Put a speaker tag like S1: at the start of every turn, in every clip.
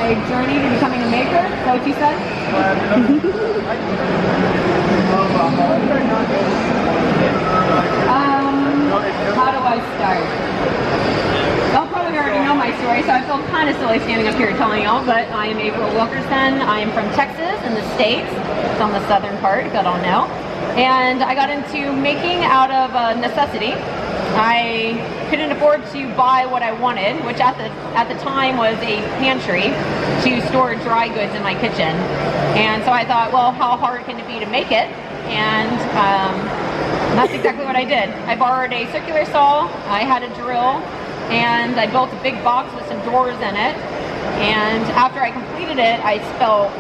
S1: my journey to becoming a maker. Is that what you said? How do I start? Y'all probably already know my story, so I feel kind of silly standing up here telling y'all, but I am April Wilkerson. I am from Texas in the States. It's on the southern part, if y'all don't know. And I got into making out of necessity. I couldn't afford to buy what I wanted, which at the time was a pantry to store dry goods in my kitchen. And so I thought, well, how hard can it be to make it? And that's exactly what I did. I borrowed a circular saw, I had a drill, and I built a big box with some drawers in it. And after I completed it, I felt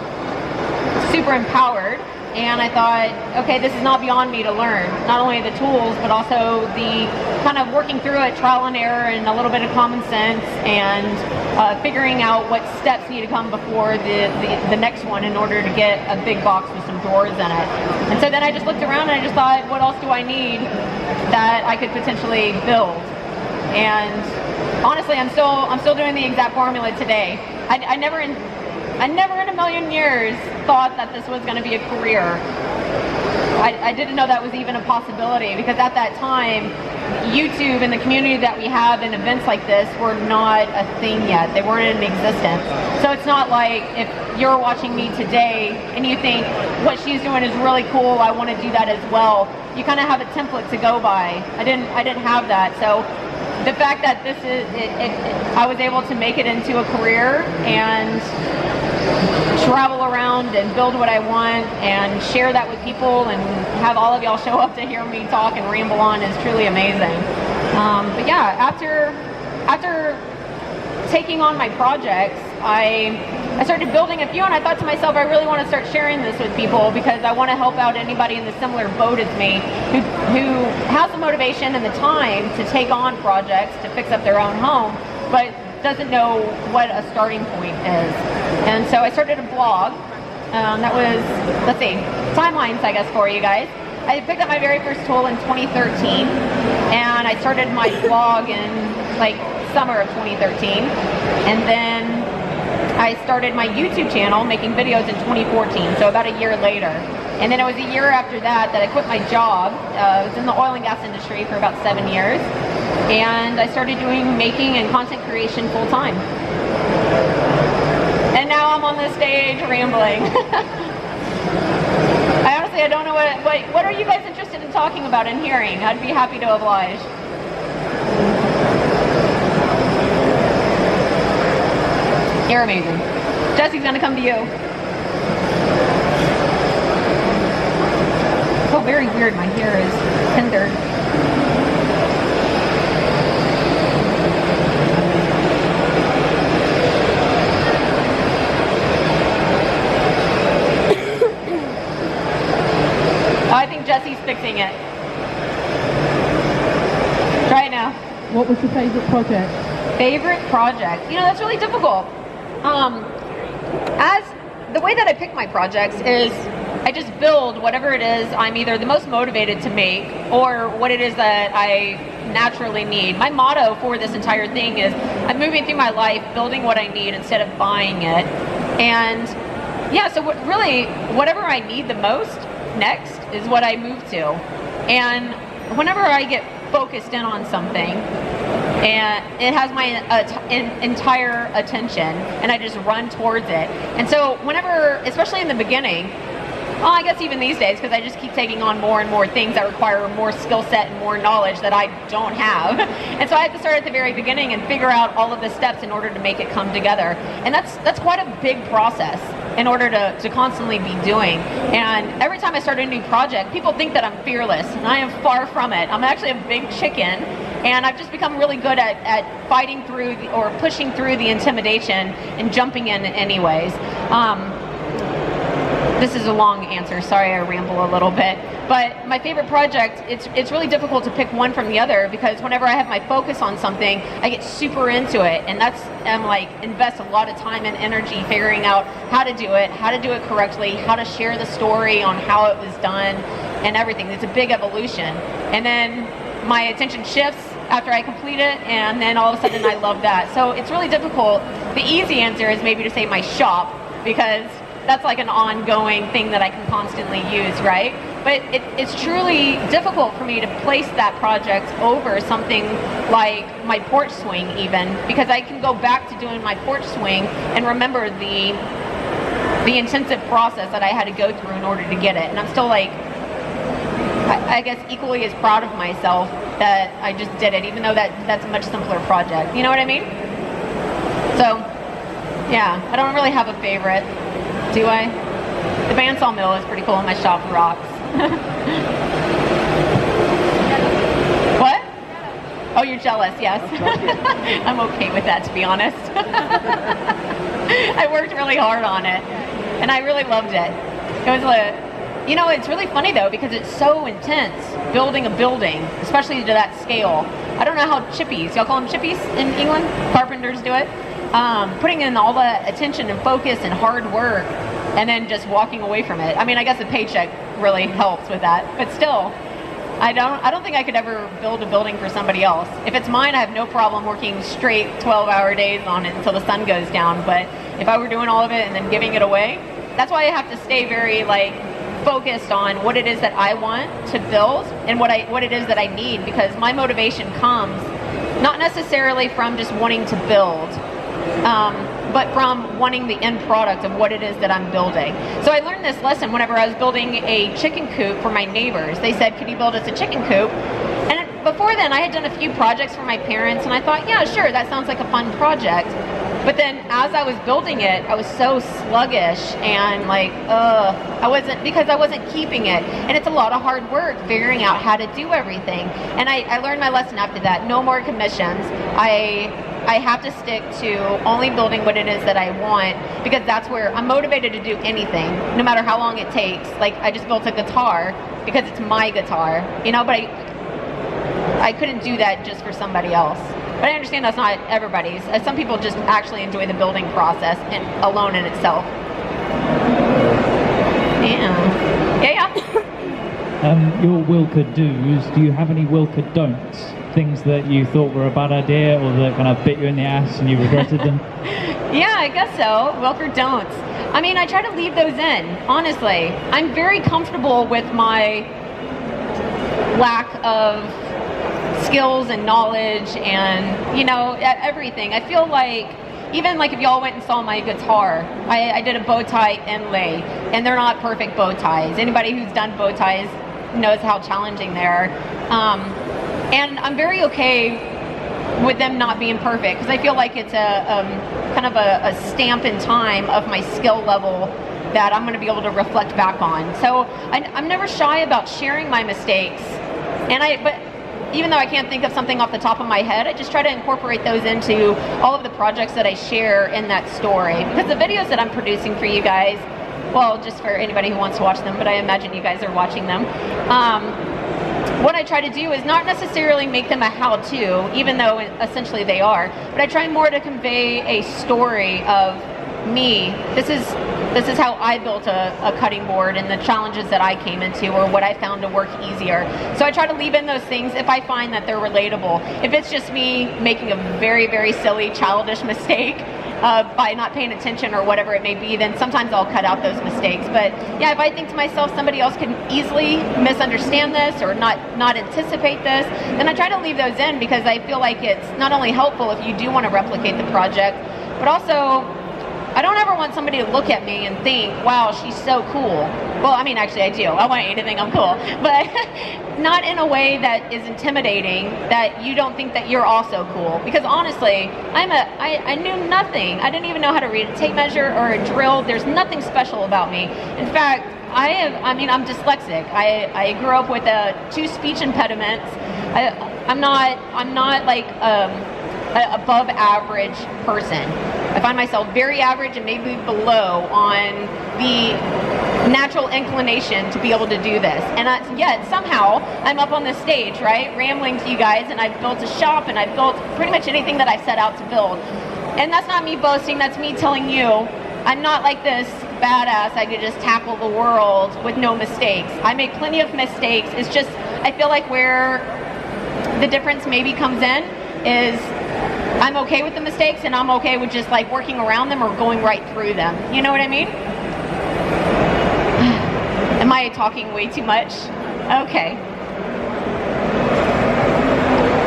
S1: super empowered. And I thought, okay, this is not beyond me to learn. Not only the tools, but also the kind of working through it, trial and error, and a little bit of common sense, and figuring out what steps need to come before the next one in order to get a big box with some drawers in it. And so then I just looked around and I just thought, what else do I need that I could potentially build? And honestly, I'm still doing the exact formula today. I never in a million years thought that this was going to be a career. I didn't know that was even a possibility, because at that time, YouTube and the community that we have in events like this were not a thing yet. They weren't in existence. So it's not like if you're watching me today and you think what she's doing is really cool, I want to do that as well. You kind of have a template to go by. I didn't have that. So the fact that this is, I was able to make it into a career and travel around and build what I want and share that with people and have all of y'all show up to hear me talk and ramble on is truly amazing. But yeah, after taking on my projects, I started building a few, and I thought to myself, I really want to start sharing this with people because I want to help out anybody in the similar boat as me who has the motivation and the time to take on projects to fix up their own home, but doesn't know what a starting point is. And so I started a blog. That was, let's see, timelines, I guess, for you guys. I picked up my very first tool in 2013, and I started my blog in like summer of 2013, and then I started my YouTube channel making videos in 2014, so about a year later. And then it was a year after that I quit my job. I was in the oil and gas industry for about 7 years, and I started doing making and content creation full time. And now I'm on this stage rambling. I don't know what are you guys interested in talking about and hearing? I'd be happy to oblige. You're amazing. Jesse's gonna come to you. Oh, very weird. My hair is hindered. I think Jesse's fixing it. Try it now.
S2: What was your favorite project?
S1: Favorite project? You know, that's really difficult. As the way that I pick my projects is I just build whatever it is I'm either the most motivated to make or what it is that I naturally need. My motto for this entire thing is I'm moving through my life building what I need instead of buying it. And yeah, so really whatever I need the most next is what I move to. And whenever I get focused in on something and it has my entire attention and I just run towards it. And so whenever, especially in the beginning, well, I guess even these days, because I just keep taking on more and more things that require more skill set and more knowledge that I don't have. And so I have to start at the very beginning and figure out all of the steps in order to make it come together. And that's quite a big process in order to constantly be doing. And every time I start a new project, people think that I'm fearless, and I am far from it. I'm actually a big chicken, and I've just become really good at fighting through or pushing through the intimidation and jumping in anyways. This is a long answer, sorry I ramble a little bit, but my favorite project, it's really difficult to pick one from the other because whenever I have my focus on something, I get super into it, and I'm like invest a lot of time and energy figuring out how to do it correctly, how to share the story on how it was done and everything. It's a big evolution. And then my attention shifts after I complete it, and then all of a sudden I love that. So it's really difficult. The easy answer is maybe to say my shop, because that's like an ongoing thing that I can constantly use, right? But it's truly difficult for me to place that project over something like my porch swing even, because I can go back to doing my porch swing and remember the intensive process that I had to go through in order to get it. And I'm still like, I guess equally as proud of myself that I just did it, even though that's a much simpler project. You know what I mean? So, yeah, I don't really have a favorite, do I? The bandsaw mill is pretty cool, and my shop rocks. What? Oh, you're jealous, yes. I'm okay with that, to be honest. I worked really hard on it, and I really loved it. It was you know, it's really funny though, because it's so intense building a building, especially to that scale. I don't know how chippies, y'all call them chippies in England? Carpenters do it. Putting in all the attention and focus and hard work, and then just walking away from it. I mean, I guess a paycheck really helps with that, but still, I don't think I could ever build a building for somebody else. If it's mine, I have no problem working straight 12-hour days on it until the sun goes down. But if I were doing all of it and then giving it away, that's why I have to stay very focused on what it is that I want to build and what it is that I need, because my motivation comes not necessarily from just wanting to build, but from wanting the end product of what it is that I'm building. So I learned this lesson whenever I was building a chicken coop for my neighbors. They said, could you build us a chicken coop? And before then, I had done a few projects for my parents, and I thought, yeah, sure, that sounds like a fun project. But then as I was building it, I was so sluggish and I wasn't keeping it. And it's a lot of hard work figuring out how to do everything. And I learned my lesson after that. No more commissions. I have to stick to only building what it is that I want, because that's where I'm motivated to do anything, no matter how long it takes. Like, I just built a guitar because it's my guitar, you know, but I couldn't do that just for somebody else. But I understand that's not everybody's. Some people just actually enjoy the building process alone in itself. Yeah.
S3: Your Wilker do's, do you have any Wilker don'ts? Things that you thought were a bad idea or that kind of bit you in the ass and you regretted them?
S1: Yeah, I guess so. Wilker don'ts. I mean, I try to leave those in, honestly. I'm very comfortable with my lack of skills and knowledge and, you know, everything. I feel like, even like if y'all went and saw my guitar, I did a bow tie inlay, and they're not perfect bow ties. Anybody who's done bow ties knows how challenging they are. And I'm very okay with them not being perfect, because I feel like it's a kind of a stamp in time of my skill level that I'm going to be able to reflect back on. So I'm never shy about sharing my mistakes, but even though I can't think of something off the top of my head, I just try to incorporate those into all of the projects that I share in that story. Because the videos that I'm producing for you guys, well, just for anybody who wants to watch them, but I imagine you guys are watching them. What I try to do is not necessarily make them a how-to, even though essentially they are, but I try more to convey a story of me. This is how I built a cutting board and the challenges that I came into, or what I found to work easier. So I try to leave in those things if I find that they're relatable. If it's just me making a very, very silly, childish mistake by not paying attention or whatever it may be, then sometimes I'll cut out those mistakes. But yeah, if I think to myself somebody else can easily misunderstand this or not anticipate this, then I try to leave those in, because I feel like it's not only helpful if you do want to replicate the project, but also I don't ever want somebody to look at me and think, wow, she's so cool. Well, I mean, actually I do. I want you to think I'm cool, but not in a way that is intimidating, that you don't think that you're also cool. Because honestly, I knew nothing. I didn't even know how to read a tape measure or a drill. There's nothing special about me. In fact, I'm dyslexic. I grew up with 2 speech impediments. I'm not like an above average person. I find myself very average and maybe below on the natural inclination to be able to do this. And yet somehow I'm up on the stage, right, rambling to you guys, and I've built a shop, and I've built pretty much anything that I set out to build. And that's not me boasting, that's me telling you, I'm not like this badass, I could just tackle the world with no mistakes. I make plenty of mistakes. It's just, I feel like where the difference maybe comes in is I'm okay with the mistakes, and I'm okay with just like working around them or going right through them. You know what I mean? Am I talking way too much? Okay.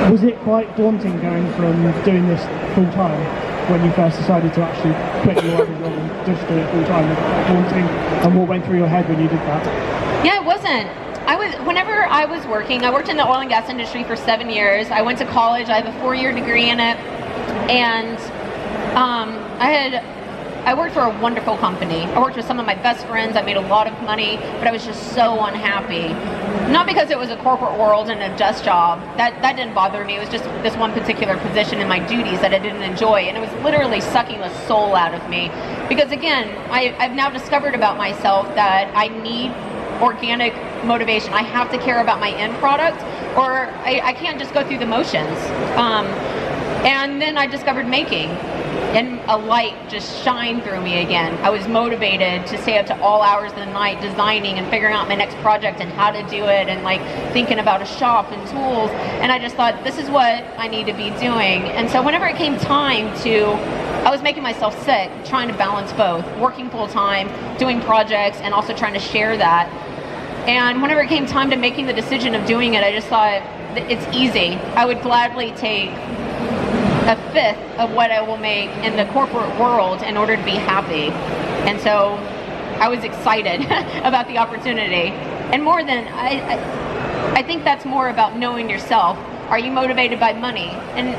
S4: Was it quite daunting going from doing this full time when you first decided to actually quit your other job and just do it full time? Was it quite daunting, and what went through your head when you did that?
S1: Yeah, it wasn't. Whenever I was working, I worked in the oil and gas industry for 7 years. I went to college. I have a 4-year degree in it, and I worked for a wonderful company. I worked with some of my best friends. I made a lot of money, but I was just so unhappy. Not because it was a corporate world and a desk job. That didn't bother me. It was just this one particular position and my duties that I didn't enjoy, and it was literally sucking the soul out of me. Because again, I've now discovered about myself that I need organic motivation. I have to care about my end product, or I can't just go through the motions. And then I discovered making, and a light just shined through me again. I was motivated to stay up to all hours of the night designing and figuring out my next project and how to do it, and like thinking about a shop and tools. And I just thought, this is what I need to be doing. And so whenever it came time I was making myself sick trying to balance both, working full time, doing projects, and also trying to share that. And whenever it came time to making the decision of doing it, I just thought, it's easy. I would gladly take a fifth of what I will make in the corporate world in order to be happy. And so I was excited about the opportunity. And more than, I think that's more about knowing yourself. Are you motivated by money? And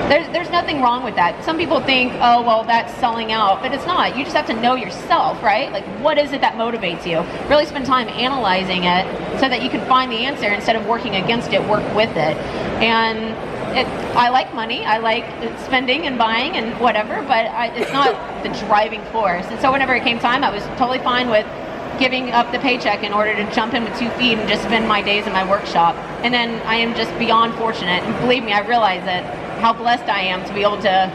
S1: there's nothing wrong with that. Some people think, oh, well, that's selling out, but it's not. You just have to know yourself, right? Like, what is it that motivates you? Really spend time analyzing it so that you can find the answer instead of working against it, work with it. And I like money. I like spending and buying and whatever, but it's not the driving force. And so whenever it came time, I was totally fine with giving up the paycheck in order to jump in with 2 feet and just spend my days in my workshop. And then I am just beyond fortunate, and believe me, I realize it, how blessed I am to be able to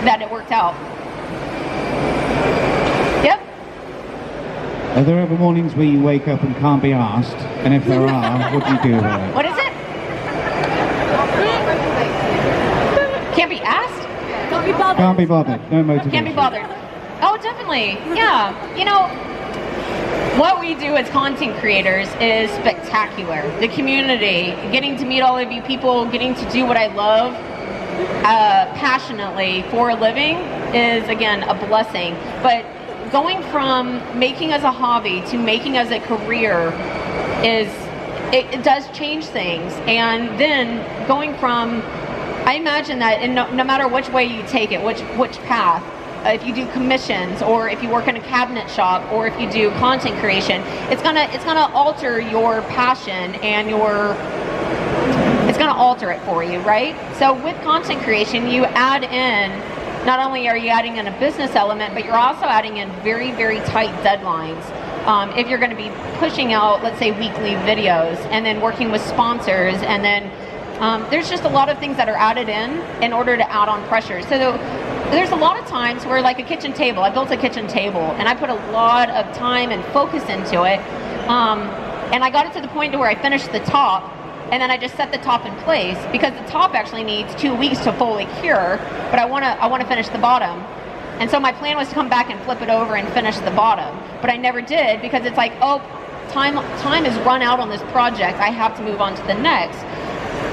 S1: that it worked out. Yep.
S5: Are there ever mornings where you wake up and can't be asked? And if there are, what do you do about it?
S1: What is it? Can't be asked?
S2: Can't be bothered.
S5: Can't be bothered. No motivation.
S1: Can't be bothered. Oh, definitely. Yeah. You know, what we do as content creators is spectacular. The community, getting to meet all of you people, getting to do what I love passionately for a living is, again, a blessing. But going from making as a hobby to making as a career it does change things. And then going from, I imagine that no matter which way you take it, which path, if you do commissions, or if you work in a cabinet shop, or if you do content creation, it's gonna alter your passion, and it's gonna alter it for you, right? So with content creation, you add in, not only are you adding in a business element, but you're also adding in very, very tight deadlines. If you're going to be pushing out, let's say, weekly videos, and then working with sponsors, and then there's just a lot of things that are added in order to add on pressure. So there's a lot of times where, like a kitchen table, I built a kitchen table, and I put a lot of time and focus into it, and I got it to the point to where I finished the top, and then I just set the top in place, because the top actually needs 2 weeks to fully cure, but I want to finish the bottom. And so my plan was to come back and flip it over and finish the bottom, but I never did, because it's like, oh, time is run out on this project, I have to move on to the next.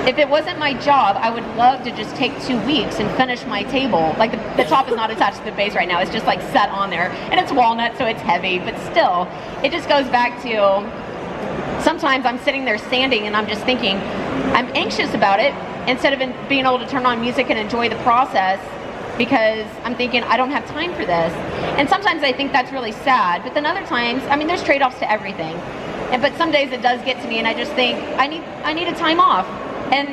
S1: If it wasn't my job, I would love to just take 2 weeks and finish my table. Like the top is not attached to the base right now, it's just like set on there, and it's walnut, so it's heavy, but still, it just goes back to, sometimes I'm sitting there sanding and I'm just thinking, I'm anxious about it, instead of being able to turn on music and enjoy the process, because I'm thinking, I don't have time for this. And sometimes I think that's really sad, but then other times, I mean, there's trade-offs to everything. But some days it does get to me, and I just think, I need a time off. And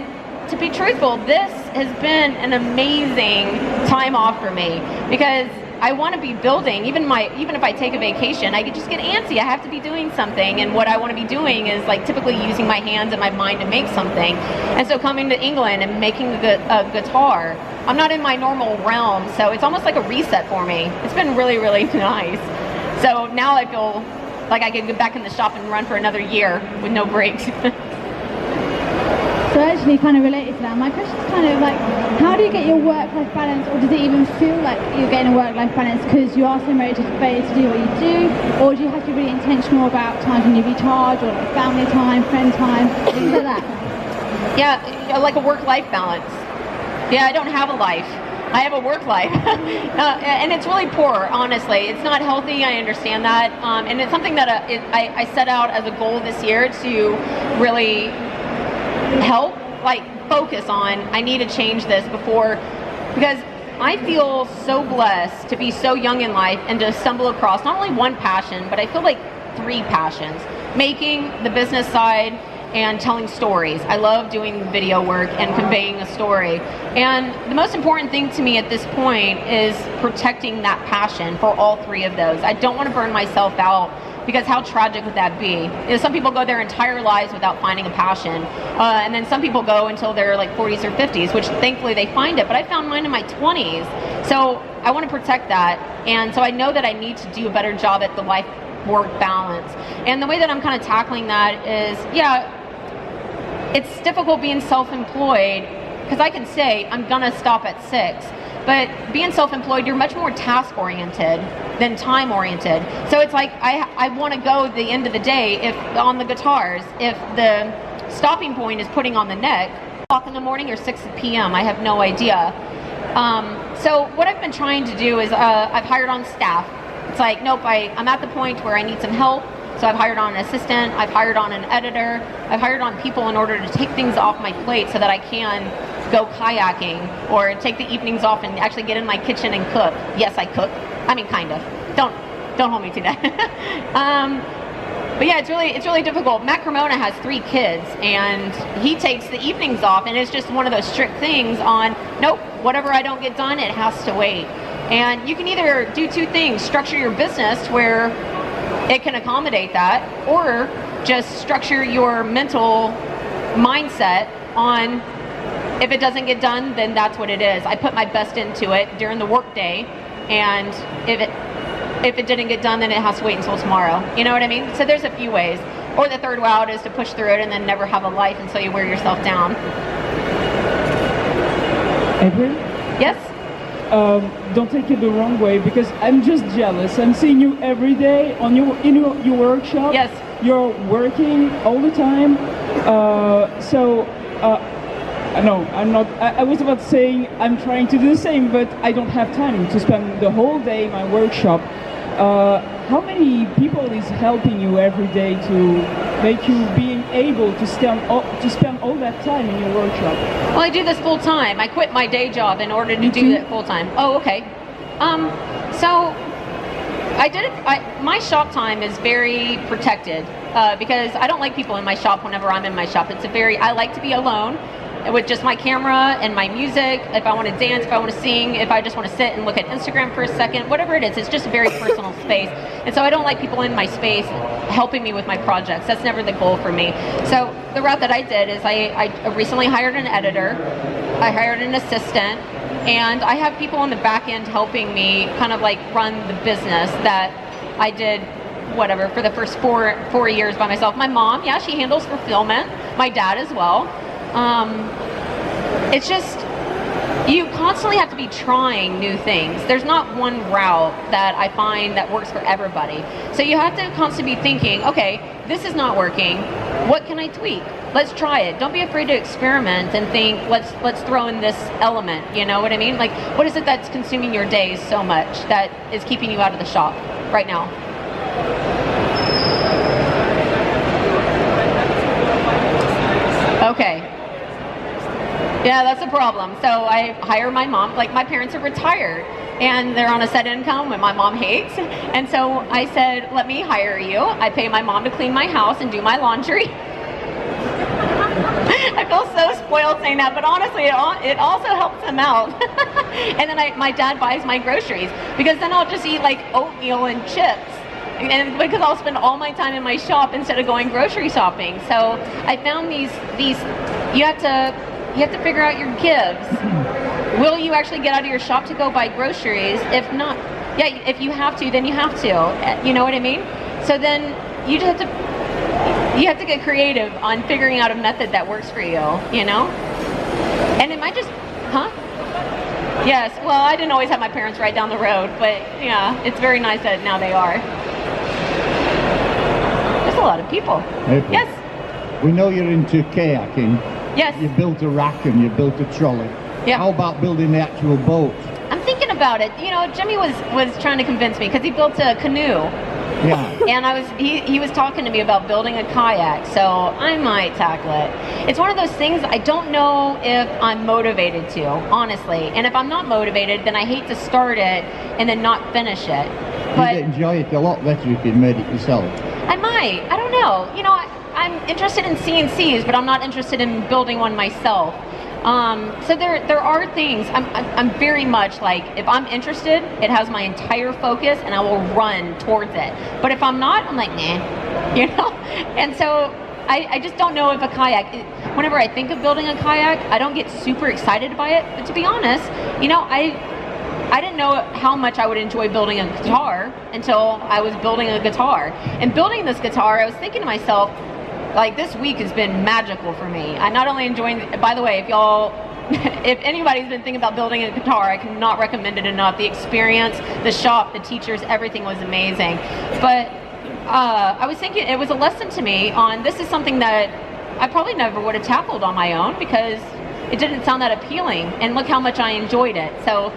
S1: to be truthful, this has been an amazing time off for me, because I want to be building. Even if I take a vacation, I could just get antsy. I have to be doing something, and what I want to be doing is like typically using my hands and my mind to make something. And so coming to England and making a guitar, I'm not in my normal realm, so it's almost like a reset for me. It's been really, really nice. So now I feel like I can get back in the shop and run for another year with no breaks.
S6: So actually kind of related to that, my question is kind of like, how do you get your work-life balance, or does it even feel like you're getting a work-life balance because you are so motivated to do what you do, or do you have to be really intentional about times when you recharge, or like family time, friend time, things like that?
S1: Yeah, like a work-life balance. Yeah, I don't have a life. I have a work life. And it's really poor, honestly. It's not healthy, I understand that. And it's something that I set out as a goal this year to really help, like, focus on. I need to change this because I feel so blessed to be so young in life and to stumble across not only one passion, but I feel like 3 passions. Making, the business side, and telling stories. I love doing video work and conveying a story. And the most important thing to me at this point is protecting that passion for all 3 of those. I don't want to burn myself out, because how tragic would that be? You know, some people go their entire lives without finding a passion. And then some people go until they're like 40s or 50s, which thankfully they find it. But I found mine in my 20s. So I want to protect that. And so I know that I need to do a better job at the life-work balance. And the way that I'm kind of tackling that is, yeah, it's difficult being self-employed, because I can say I'm gonna stop at 6, but being self-employed, you're much more task-oriented than time-oriented. So it's like I want to go the end of the day, if on the guitars, if the stopping point is putting on the neck, o'clock in the morning or 6 p.m., I have no idea. So what I've been trying to do is I've hired on staff. It's like, nope, I'm at the point where I need some help. So I've hired on an assistant, I've hired on an editor, I've hired on people in order to take things off my plate so that I can go kayaking, or take the evenings off and actually get in my kitchen and cook. Yes, I cook. I mean, kind of. Don't hold me to that. But yeah, it's really difficult. Matt Cremona has 3 kids, and he takes the evenings off, and it's just one of those strict things on, nope, whatever I don't get done, it has to wait. And you can either do 2 things: structure your business where it can accommodate that, or just structure your mental mindset on, if it doesn't get done, then that's what it is. I put my best into it during the work day, and if it didn't get done, then it has to wait until tomorrow. You know what I mean? So there's a few ways. Or the third route is to push through it and then never have a life until you wear yourself down.
S7: April?
S1: Yes?
S7: Don't take it the wrong way, because I'm just jealous. I'm seeing you every day in your workshop.
S1: Yes.
S7: You're working all the time. No, I'm not. I was about saying I'm trying to do the same, but I don't have time to spend the whole day in my workshop. How many people is helping you every day to make you being able to spend all that time in your workshop?
S1: Well, I do this full time. I quit my day job in order to do it full time. Oh, okay. So I did it. My shop time is very protected because I don't like people in my shop whenever I'm in my shop. I like to be alone with just my camera and my music. If I want to dance, if I want to sing, if I just want to sit and look at Instagram for a second, whatever it is, it's just a very personal space. And so I don't like people in my space helping me with my projects. That's never the goal for me. So the route that I did is I recently hired an editor, I hired an assistant, and I have people on the back end helping me kind of like run the business that I did whatever for the first four years by myself. My mom, yeah, she handles fulfillment. My dad as well. It's just, you constantly have to be trying new things. There's not one route that I find that works for everybody. So you have to constantly be thinking, okay, this is not working. What can I tweak? Let's try it. Don't be afraid to experiment and think, let's throw in this element. You know what I mean? Like, what is it that's consuming your days so much that is keeping you out of the shop right now? Okay. Yeah, that's a problem. So I hire my mom. Like, my parents are retired and they're on a set income and my mom hates. And so I said, let me hire you. I pay my mom to clean my house and do my laundry. I feel so spoiled saying that, but honestly, it also helps them out. And then my dad buys my groceries, because then I'll just eat like oatmeal and chips. And because I'll spend all my time in my shop instead of going grocery shopping. So I found these you have to figure out your gives. Will you actually get out of your shop to go buy groceries? If not, yeah, if you have to, then you have to. You know what I mean? So then you just have to you have to get creative on figuring out a method that works for you, you know? And it might just, huh? Yes, well, I didn't always have my parents right down the road, but yeah, it's very nice that now they are. There's a lot of people.
S8: April,
S1: Yes,
S8: we know you're into kayaking.
S1: yes.
S8: You built a rack and you built a trolley.
S1: Yeah.
S8: How about building the actual boat?
S1: I'm thinking about it. You know, Jimmy was trying to convince me because he built a canoe.
S8: Yeah.
S1: And he was talking to me about building a kayak, so I might tackle it. It's one of those things I don't know if I'm motivated to, honestly. And if I'm not motivated, then I hate to start it and then not finish it. But
S8: You'd enjoy it a lot better if you made it yourself.
S1: I might. I don't know. You know, I'm interested in CNCs, but I'm not interested in building one myself. So there are things. I'm very much like, if I'm interested, it has my entire focus and I will run towards it. But if I'm not, I'm like, nah, you know? And so I just don't know if a kayak, whenever I think of building a kayak, I don't get super excited by it. But to be honest, you know, I didn't know how much I would enjoy building a guitar until I was building a guitar. And building this guitar, I was thinking to myself, like, this week has been magical for me. I not only enjoying, by the way, if anybody's been thinking about building a guitar, I cannot recommend it enough. The experience, the shop, the teachers, everything was amazing. But I was thinking, it was a lesson to me on, this is something that I probably never would have tackled on my own because it didn't sound that appealing. And look how much I enjoyed it. So,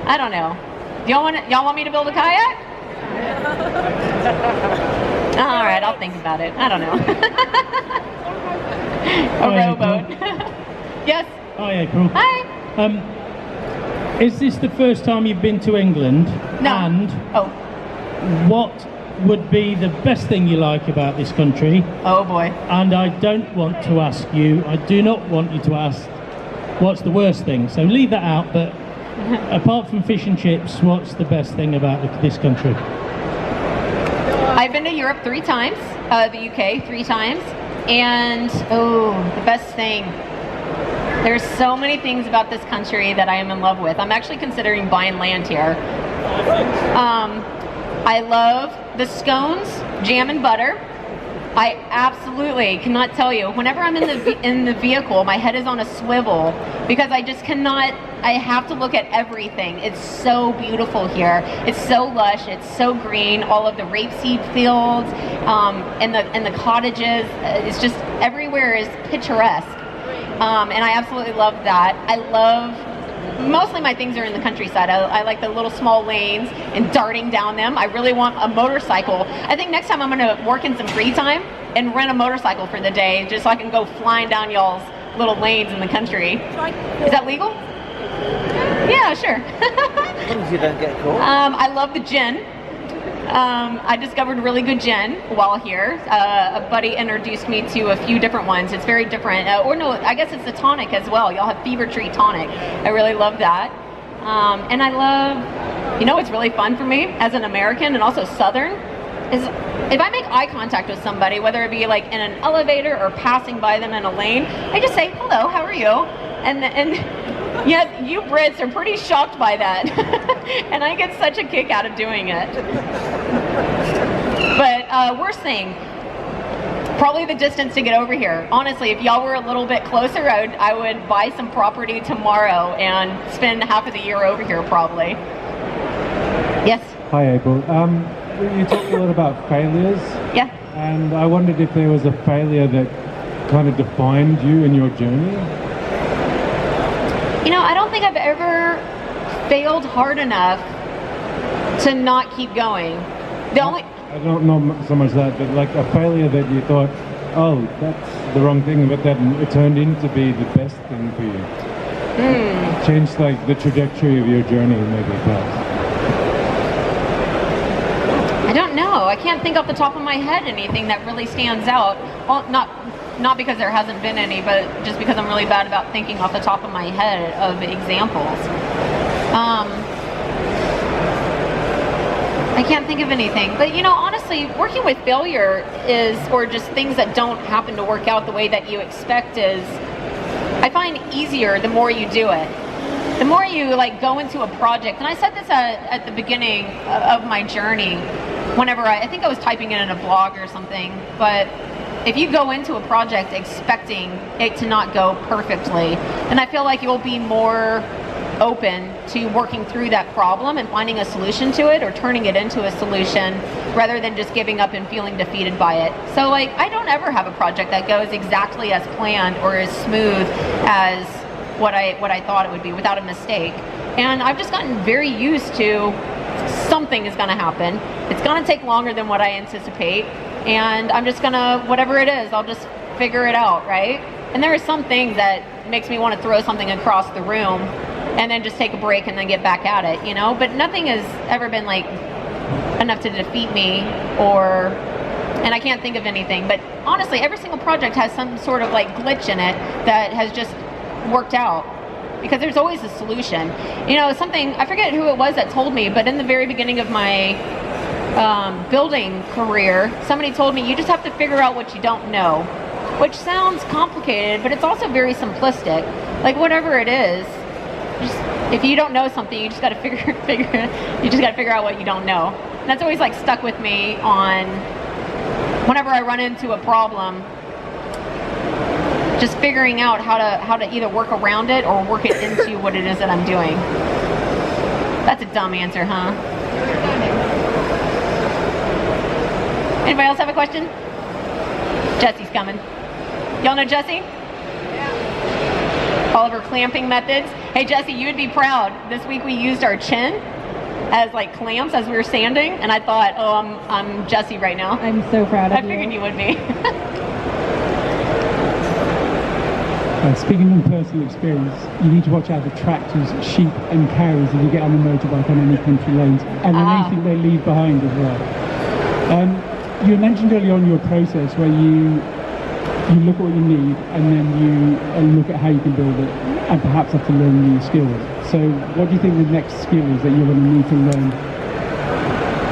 S1: I don't know. Y'all want me to build a kayak? All right, I'll think about it. I don't know. A rowboat. Yes.
S2: Hi, April.
S1: Hi.
S2: Is this the first time you've been to England?
S1: No.
S2: And
S1: Oh.
S2: what would be the best thing you like about this country?
S1: Oh boy.
S2: And I don't want to ask you, I do not want you to ask what's the worst thing. So leave that out, but apart from fish and chips, what's the best thing about this country?
S1: I've been to Europe 3 times, the UK 3 times, and the best thing. There's so many things about this country that I am in love with. I'm actually considering buying land here. I love the scones, jam and butter. I absolutely cannot tell you. Whenever I'm in the vehicle, my head is on a swivel because I just cannot. I have to look at everything. It's so beautiful here. It's so lush. It's so green. All of the rapeseed fields and the cottages. It's just everywhere is picturesque, and I absolutely love that. I love. Mostly my things are in the countryside. I like the little small lanes and darting down them. I really want a motorcycle. I think next time I'm going to work in some free time and rent a motorcycle for the day just so I can go flying down y'all's little lanes in the country. Is that legal? Yeah, sure.
S9: As long as you don't get caught.
S1: I love the gin. I discovered really good gin while here. A buddy introduced me to a few different ones. It's very different. Or no, I guess it's the tonic as well. Y'all have Fever Tree tonic. I really love that. And I love, you know what's really fun for me as an American and also Southern is if I make eye contact with somebody, whether it be like in an elevator or passing by them in a lane, I just say, hello, how are you? And yeah, you Brits are pretty shocked by that. And I get such a kick out of doing it. But worst thing, probably the distance to get over here. Honestly, if y'all were a little bit closer, I would buy some property tomorrow and spend half of the year over here probably. Yes?
S10: Hi, April. You talked a lot about failures.
S1: Yeah.
S10: And I wondered if there was a failure that kind of defined you in your journey.
S1: You know, I don't think I've ever failed hard enough to not keep going. I
S10: don't know so much that, but like a failure that you thought, oh, that's the wrong thing, but then it turned into be the best thing for you. Changed like the trajectory of your journey, maybe perhaps.
S1: I don't know. I can't think off the top of my head anything that really stands out. Well, not because there hasn't been any, but just because I'm really bad about thinking off the top of my head of examples. I can't think of anything. But you know, honestly, working with failure or just things that don't happen to work out the way that you expect I find easier the more you do it. The more you like go into a project, and I said this at the beginning of my journey, whenever I think I was typing it in a blog or something, but if you go into a project expecting it to not go perfectly, then I feel like you'll be more open to working through that problem and finding a solution to it or turning it into a solution rather than just giving up and feeling defeated by it. So like, I don't ever have a project that goes exactly as planned or as smooth as what I thought it would be without a mistake. And I've just gotten very used to something is going to happen. It's going to take longer than what I anticipate, and I'm just going to, whatever it is, I'll just figure it out, right? And there are some things that makes me want to throw something across the room and then just take a break and then get back at it, you know? But nothing has ever been like enough to defeat me, and I can't think of anything. But honestly, every single project has some sort of like glitch in it that has just worked out, because there's always a solution. You know, something, I forget who it was that told me, but in the very beginning of my building career, somebody told me, you just have to figure out what you don't know, which sounds complicated, but it's also very simplistic. Like, whatever it is, just, if you don't know something, you just got to figure out what you don't know. And that's always like stuck with me on whenever I run into a problem, just figuring out how to either work around it or work it into what it is that I'm doing. That's a dumb answer, huh? Anybody else have a question? Jesse's coming. Y'all know Jesse? Yeah. All of her clamping methods. Hey Jesse, you would be proud. This week we used our chin as like clamps as we were sanding, and I thought, oh, I'm Jesse right now.
S11: I'm so proud of you.
S1: I figured you would be.
S12: Speaking from personal experience, you need to watch out for tractors, sheep and cows if you get on a motorbike on any country lanes, and anything they leave behind as well. You mentioned earlier on your process where you look at what you need and then you look at how you can build it and perhaps have to learn new skills. So what do you think the next skill is that you're going to need to learn?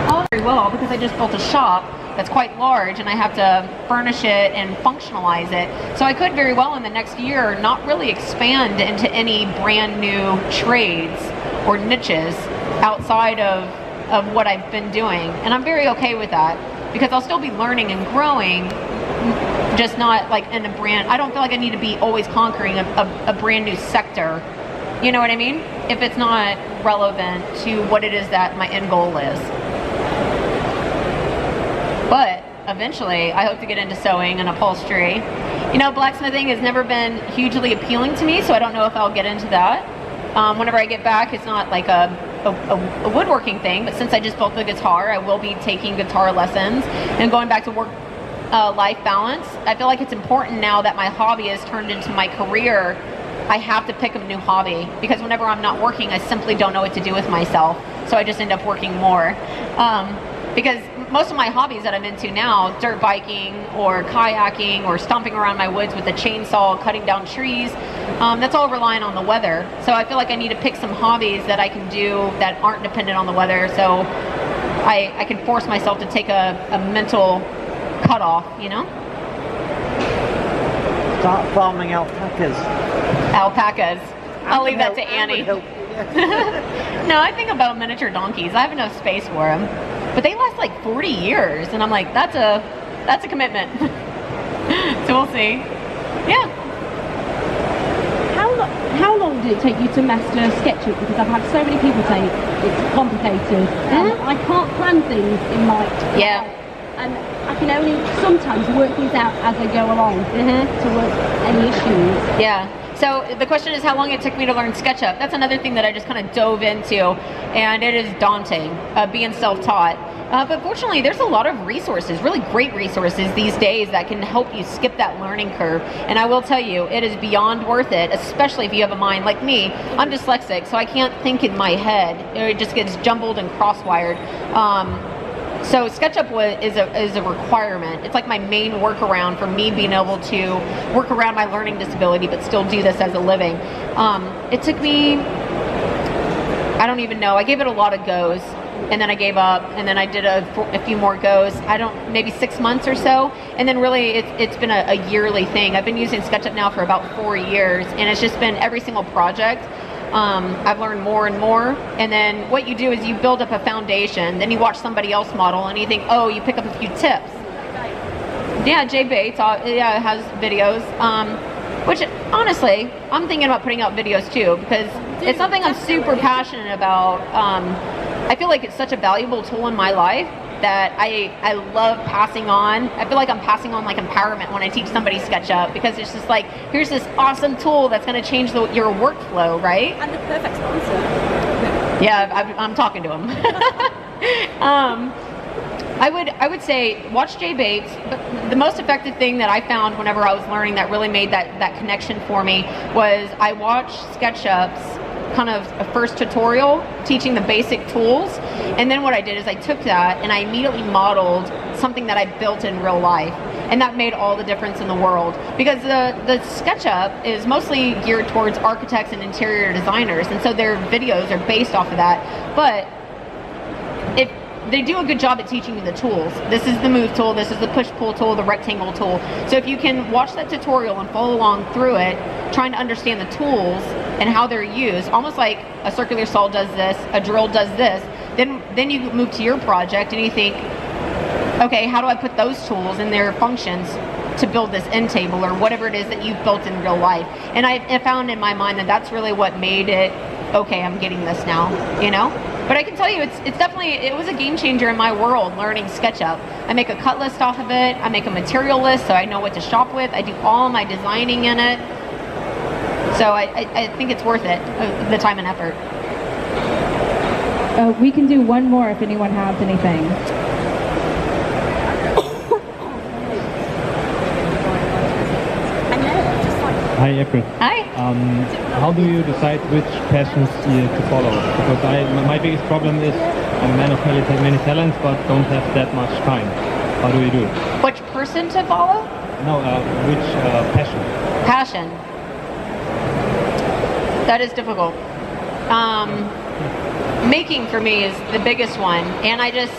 S1: Oh, very well, because I just built a shop that's quite large and I have to furnish it and functionalize it. So I could very well in the next year not really expand into any brand new trades or niches outside of what I've been doing. And I'm very okay with that, because I'll still be learning and growing, just not like in a brand. I don't feel like I need to be always conquering a brand new sector. You know what I mean? If it's not relevant to what it is that my end goal is. But eventually, I hope to get into sewing and upholstery. You know, blacksmithing has never been hugely appealing to me, so I don't know if I'll get into that. Whenever I get back, it's not like a woodworking thing, but since I just built the guitar, I will be taking guitar lessons and going back to work-life balance. I feel like it's important now that my hobby has turned into my career. I have to pick a new hobby, because whenever I'm not working, I simply don't know what to do with myself, so I just end up working more. Because most of my hobbies that I'm into now, dirt biking or kayaking or stomping around my woods with a chainsaw, cutting down trees, that's all relying on the weather. So I feel like I need to pick some hobbies that I can do that aren't dependent on the weather, so I can force myself to take a mental cutoff, you know?
S9: Start farming alpacas.
S1: Alpacas. I'll leave that to Annie. No, I think about miniature donkeys. I have enough space for them. But they last like 40 years, and I'm like, that's a commitment. So we'll see. Yeah.
S11: How long did it take you to master Sketchup? Because I've had so many people say it's complicated. I can't plan things in my
S1: yeah.
S11: And I can only sometimes work things out as I go along to work any issues.
S1: Yeah. So the question is how long it took me to learn SketchUp. That's another thing that I just kind of dove into, and it is daunting, being self-taught. But fortunately, there's a lot of resources, really great resources these days that can help you skip that learning curve. And I will tell you, it is beyond worth it, especially if you have a mind like me. I'm dyslexic, so I can't think in my head. It just gets jumbled and cross-wired. So SketchUp is a requirement. It's like my main workaround for me being able to work around my learning disability but still do this as a living. It took me, I don't even know, I gave it a lot of goes, and then I gave up, and then I did a few more goes. Maybe 6 months or so, and then really it's been a yearly thing. I've been using SketchUp now for about 4 years, and it's just been every single project. I've learned more and more, and then what you do is you build up a foundation, then you watch somebody else model and you think, oh, you pick up a few tips. Yeah, Jay Bates has videos, which honestly, I'm thinking about putting out videos too, because it's something I'm super passionate about. I feel like it's such a valuable tool in my life that I love passing on. I feel like I'm passing on like empowerment when I teach somebody SketchUp, because it's just like, here's this awesome tool that's going to change your workflow, right?
S11: And the perfect sponsor.
S1: Yeah, I'm talking to him. I would say watch Jay Bates, but the most effective thing that I found whenever I was learning that really made that connection for me was I watched SketchUp's kind of a first tutorial teaching the basic tools, and then what I did is I took that and I immediately modeled something that I built in real life, and that made all the difference in the world, because the SketchUp is mostly geared towards architects and interior designers, and so their videos are based off of that. But if they do a good job at teaching you the tools. This is the move tool, this is the push-pull tool, the rectangle tool. So if you can watch that tutorial and follow along through it, trying to understand the tools and how they're used, almost like a circular saw does this, a drill does this, then you move to your project and you think, okay, how do I put those tools and their functions to build this end table or whatever it is that you've built in real life? And I found in my mind that that's really what made it, okay, I'm getting this now, you know? But I can tell you, it's definitely, it was a game changer in my world, learning SketchUp. I make a cut list off of it, I make a material list so I know what to shop with, I do all my designing in it. So I think it's worth it, the time and effort.
S13: We can do one more if anyone has anything.
S14: Hi, April.
S1: Hi.
S14: How do you decide which passions to follow? Because my biggest problem is I'm a man of many talents, but don't have that much time. How do you do it?
S1: Which person to follow?
S14: No, which passion?
S1: Passion. That is difficult. Making for me is the biggest one, and I guess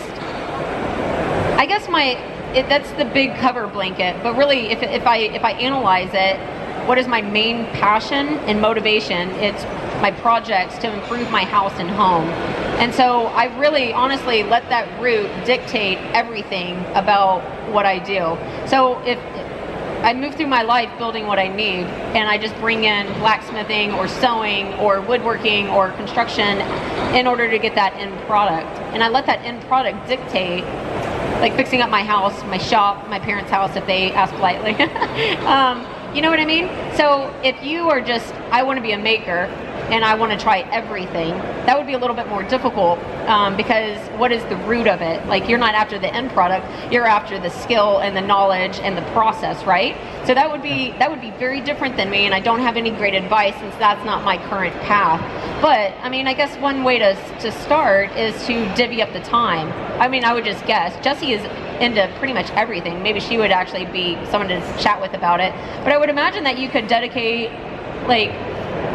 S1: that's the big cover blanket. But really, if I analyze it, what is my main passion and motivation? It's my projects to improve my house and home. And so I really honestly let that root dictate everything about what I do. So if I move through my life building what I need, and I just bring in blacksmithing or sewing or woodworking or construction in order to get that end product. And I let that end product dictate, like fixing up my house, my shop, my parents' house if they ask politely. You know what I mean? So if you are just, I want to be a maker and I want to try everything, that would be a little bit more difficult, because what is the root of it? Like, you're not after the end product, you're after the skill and the knowledge and the process, right? So that would be very different than me, and I don't have any great advice since that's not my current path. But I mean, I guess one way to start is to divvy up the time. I mean, I would just guess Jessie is into pretty much everything. Maybe she would actually be someone to chat with about it. But I would imagine that you could dedicate, like,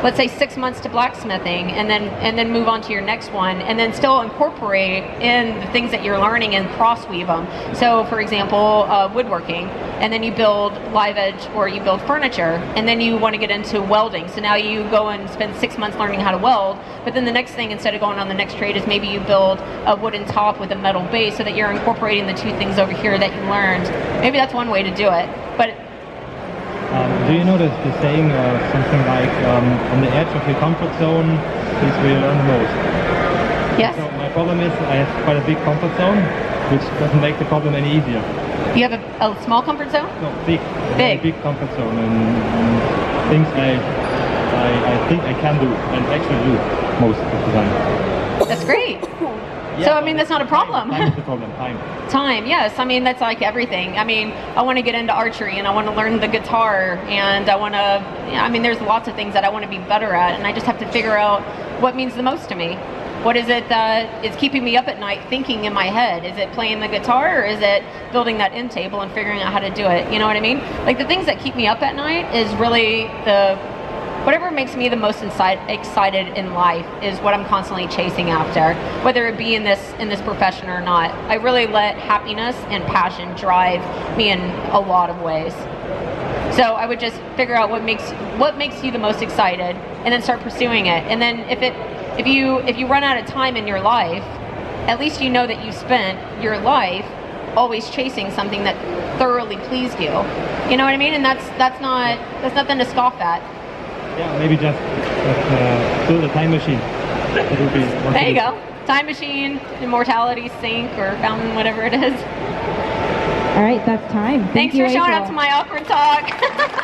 S1: let's say 6 months to blacksmithing, and then move on to your next one, and then still incorporate in the things that you're learning and cross weave them. So for example, woodworking, and then you build live edge or you build furniture, and then you want to get into welding. So now you go and spend 6 months learning how to weld, but then the next thing, instead of going on the next trade, is maybe you build a wooden top with a metal base, so that you're incorporating the two things over here that you learned. Maybe that's one way to do it. But
S14: do you know the saying, something like, on the edge of your comfort zone is where you learn the most?
S1: Yes.
S14: So my problem is I have quite a big comfort zone, which doesn't make the problem any easier.
S1: You have a small comfort zone?
S14: No, big. Big comfort zone, and things I think I can do, and actually do most of the time.
S1: That's great. Yeah, so I mean, that's not a problem.
S14: Time is the problem.
S1: Time, yes. I mean, that's like everything. I mean, I want to get into archery, and I want to learn the guitar, and I want to, I mean, there's lots of things that I want to be better at, and I just have to figure out what means the most to me. What is it that is keeping me up at night thinking in my head? Is it playing the guitar, or is it building that end table and figuring out how to do it? You know what I mean? Like, the things that keep me up at night is really whatever makes me the most excited in life is what I'm constantly chasing after, whether it be in this profession or not. I really let happiness and passion drive me in a lot of ways. So I would just figure out what makes you the most excited, and then start pursuing it. And then if you run out of time in your life, at least you know that you spent your life always chasing something that thoroughly pleased you. You know what I mean? And that's nothing to scoff at.
S14: Yeah, maybe just build a time machine. That would be one
S1: There you
S14: solution.
S1: go. Time machine, immortality sink, or fountain, whatever it is.
S13: All right, that's time.
S1: Thanks
S13: you,
S1: for showing
S13: April.
S1: up to my awkward talk.